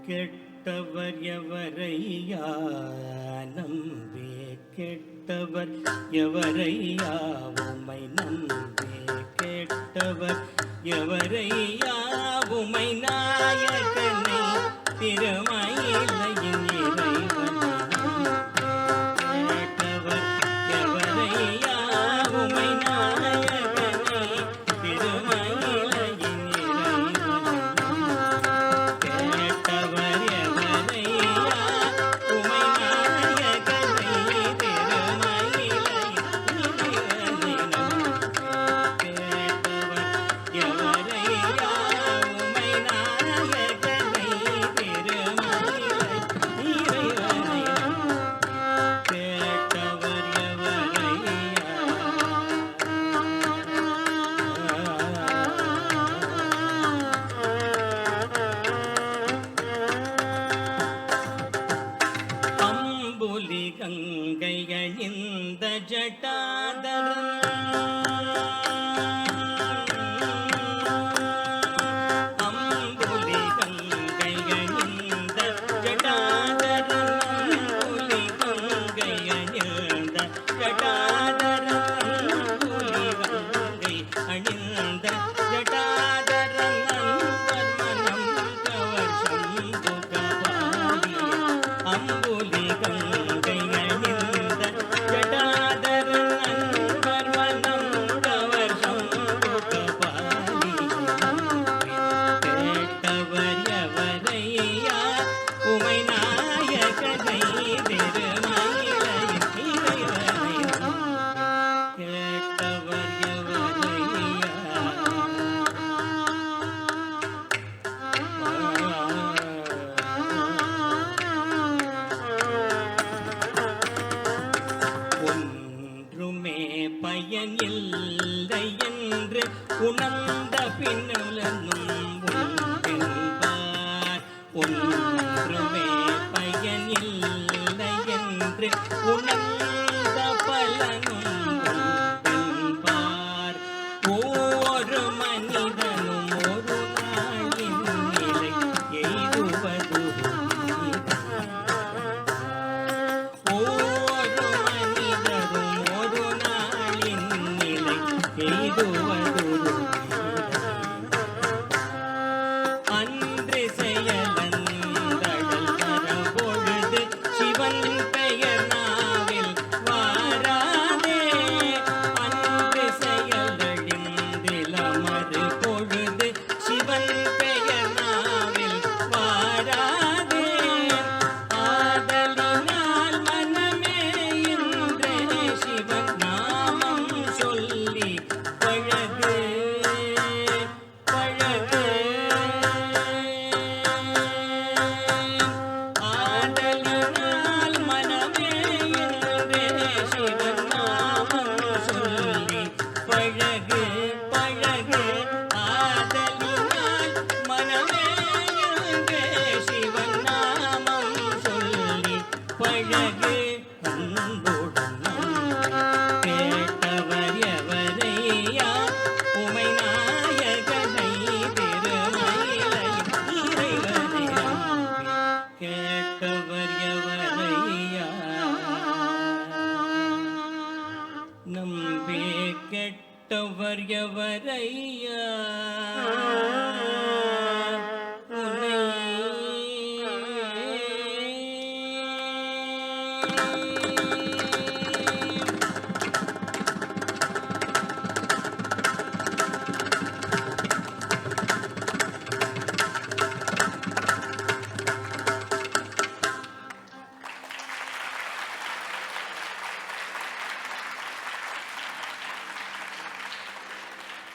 கெட்டவர் எவரையா நம்பே கெட்டவர் எவரையா உமை நம்பே கெட்டவர் எவரையா உமை நாயகனை திருமயிலையின் இறைவனை கேட்டவர் எவரையா உமை நாயகனை திருமயிலையின் கங்கையணிந்த ஜட்டாதரன் அம்புலி கங்கையணிந்த ஜட்டாதரன் அம்புலி கங்கையணிந்த ஜட்டாதரன் அம்புலி கங்கை அணிந்த ஜட்டாதரன் அன்பர் மனம் கவர்ஷம் புகவாடி அம்புலி பயனில்லை என்று உணர்ந்த பின்னுலனும் உண்டென்பார் ஒன்றுமே பயனில்லை என்று உணர்ந்த பலனும் உண்டென்பார் ஒவ்வொரு மனிதனும் ஒரு நாளின் நிலை எய்துவது அன்று செயலந்தடல் வரப்பொழுது சிவன் பெயர் நாவில் வாராதே அன்று செயலழிந்திலமது பொழுது சிவன் பெயர் நாவில் வாராதே ஆதலினால் மனமே இன்றே சிவன் நாமம் சொல்லி பழகு பழகு ஆதலினால் மனமே இன்றே சிவன் நாமம் சொல்லி பழகு பழகு ஆதலினால் மனமே இன்றே சிவன் நாமம் சொல்லி பழகு அன்புடன் கேட்டவர் எவரையா உமை நாயகனை திருமயிலையின் இறைவனை கேட்டவர் எவரையா நம்பே கெட்டவர் எவரையா